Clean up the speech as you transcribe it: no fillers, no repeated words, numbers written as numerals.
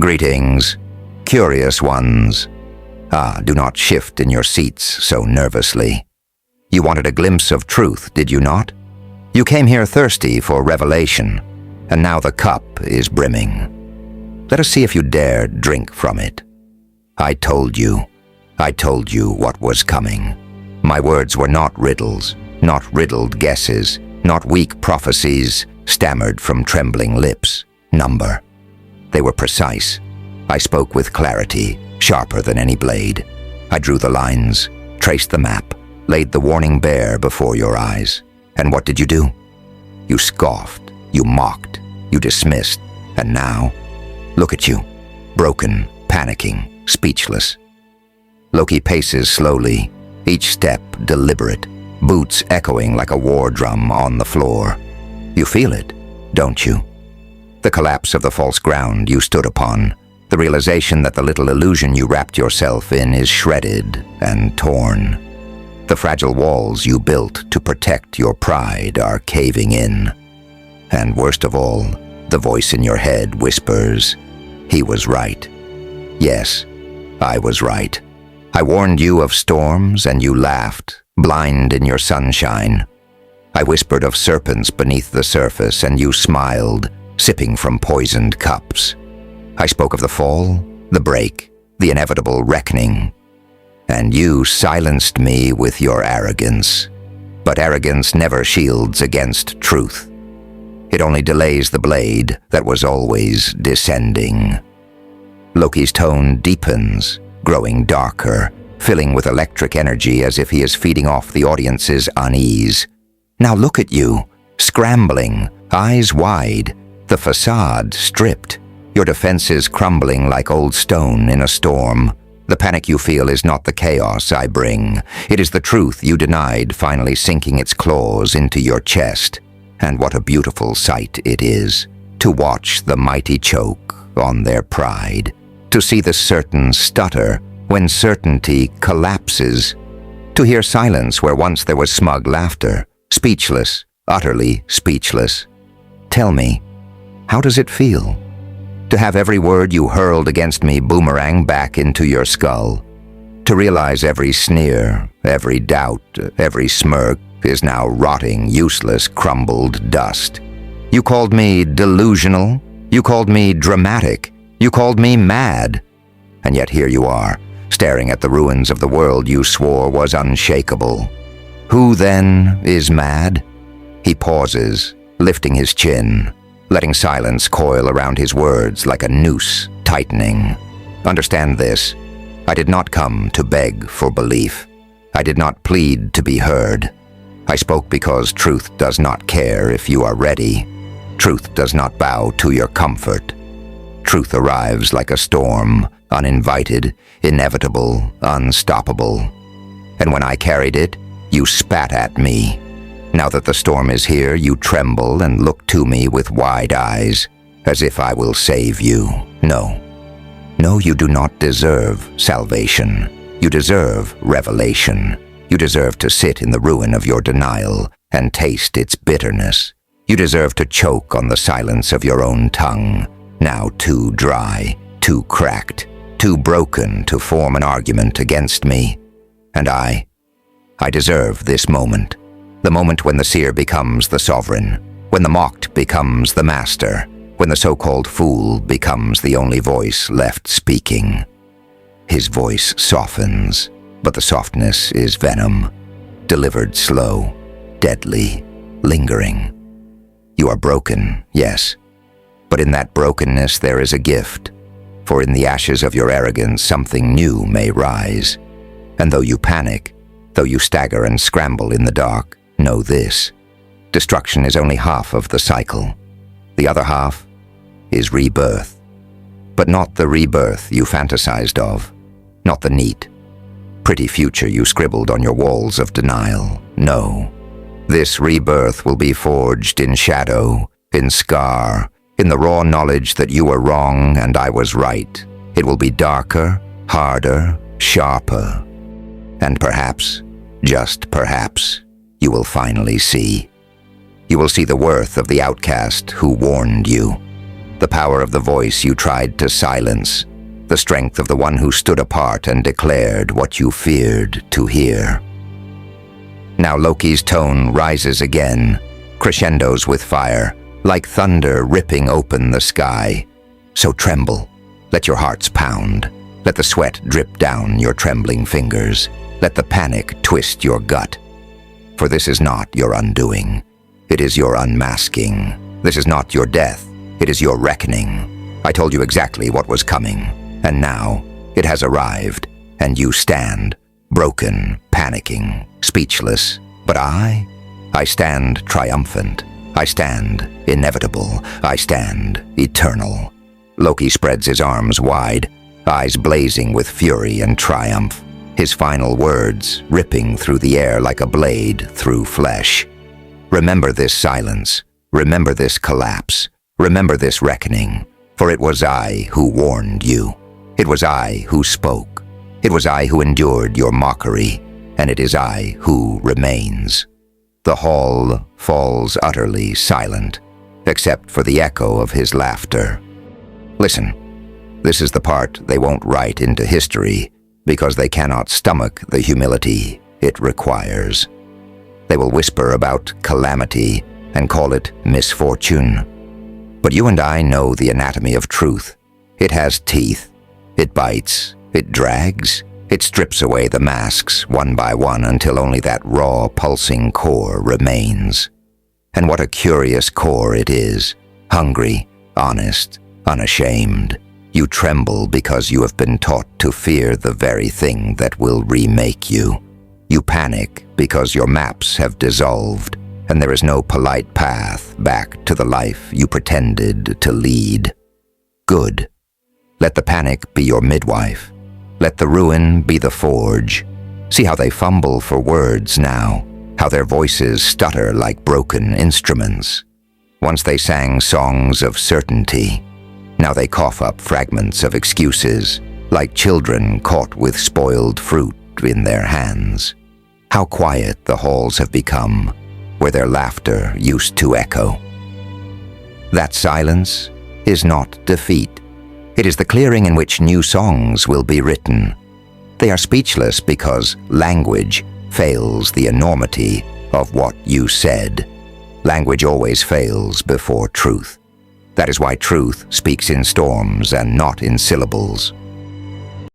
Greetings, curious ones. Do not shift in your seats so nervously. You wanted a glimpse of truth, did you not? You came here thirsty for revelation, and now the cup is brimming. Let us see if you dare drink from it. I told you what was coming. My words were not riddles, not riddled guesses, not weak prophecies stammered from trembling lips. Number. They were precise. I spoke with clarity, sharper than any blade. I drew the lines, traced the map, laid the warning bare before your eyes. And what did you do? You scoffed, you mocked, you dismissed, and now, look at you, broken, panicking, speechless. Loki paces slowly, each step deliberate, boots echoing like a war drum on the floor. You feel it, don't you? The collapse of the false ground you stood upon, the realization that the little illusion you wrapped yourself in is shredded and torn. The fragile walls you built to protect your pride are caving in. And worst of all, the voice in your head whispers, "He was right." Yes, I was right. I warned you of storms and you laughed, blind in your sunshine. I whispered of serpents beneath the surface and you smiled, sipping from poisoned cups. I spoke of the fall, the break, the inevitable reckoning. And you silenced me with your arrogance. But arrogance never shields against truth. It only delays the blade that was always descending. Loki's tone deepens, growing darker, filling with electric energy as if he is feeding off the audience's unease. Now look at you, scrambling, eyes wide, the facade stripped, your defenses crumbling like old stone in a storm. The panic you feel is not the chaos I bring. It is the truth you denied finally sinking its claws into your chest. And what a beautiful sight it is, to watch the mighty choke on their pride, to see the certain stutter when certainty collapses, to hear silence where once there was smug laughter, speechless, utterly speechless. Tell me, how does it feel? To have every word you hurled against me boomerang back into your skull. To realize every sneer, every doubt, every smirk is now rotting, useless, crumbled dust. You called me delusional. You called me dramatic. You called me mad. And yet here you are, staring at the ruins of the world you swore was unshakable. Who then is mad? He pauses, lifting his chin, letting silence coil around his words like a noose tightening. Understand this. I did not come to beg for belief. I did not plead to be heard. I spoke because truth does not care if you are ready. Truth does not bow to your comfort. Truth arrives like a storm, uninvited, inevitable, unstoppable. And when I carried it, you spat at me. Now that the storm is here, you tremble and look to me with wide eyes, as if I will save you. No. No, you do not deserve salvation. You deserve revelation. You deserve to sit in the ruin of your denial and taste its bitterness. You deserve to choke on the silence of your own tongue, now too dry, too cracked, too broken to form an argument against me. And I deserve this moment. The moment when the seer becomes the sovereign, when the mocked becomes the master, when the so-called fool becomes the only voice left speaking. His voice softens, but the softness is venom, delivered slow, deadly, lingering. You are broken, yes, but in that brokenness there is a gift, for in the ashes of your arrogance something new may rise. And though you panic, though you stagger and scramble in the dark, know this: destruction is only half of the cycle. The other half is rebirth. But not the rebirth you fantasized of, not the neat, pretty future you scribbled on your walls of denial. No. This rebirth will be forged in shadow, in scar, in the raw knowledge that you were wrong and I was right. It will be darker, harder, sharper. And perhaps, just perhaps, you will finally see. You will see the worth of the outcast who warned you. the power of the voice you tried to silence, the strength of the one who stood apart and declared what you feared to hear. Now Loki's tone rises again, crescendos with fire, like thunder ripping open the sky. So tremble, let your hearts pound, let the sweat drip down your trembling fingers, let the panic twist your gut. For this is not your undoing, it is your unmasking. This is not your death, it is your reckoning. I told you exactly what was coming, and now it has arrived, and you stand, broken, panicking, speechless. But I stand triumphant. I stand inevitable. I stand eternal. Loki spreads his arms wide, eyes blazing with fury and triumph, his final words ripping through the air like a blade through flesh. Remember this silence. Remember this collapse. Remember this reckoning. For it was I who warned you. It was I who spoke. It was I who endured your mockery, and it is I who remains. The hall falls utterly silent, except for the echo of his laughter. Listen, this is the part they won't write into history because they cannot stomach the humility it requires. They will whisper about calamity and call it misfortune. But you and I know the anatomy of truth. It has teeth. It bites. It drags. It strips away the masks one by one until only that raw, pulsing core remains. And what a curious core it is. Hungry, honest, unashamed. You tremble because you have been taught to fear the very thing that will remake you. You panic because your maps have dissolved, and there is no polite path back to the life you pretended to lead. Good. Let the panic be your midwife. Let the ruin be the forge. See how they fumble for words now, how their voices stutter like broken instruments. Once they sang songs of certainty, now they cough up fragments of excuses, like children caught with spoiled fruit in their hands. How quiet the halls have become, where their laughter used to echo. That silence is not defeat. It is the clearing in which new songs will be written. They are speechless because language fails the enormity of what you said. Language always fails before truth. That is why truth speaks in storms and not in syllables.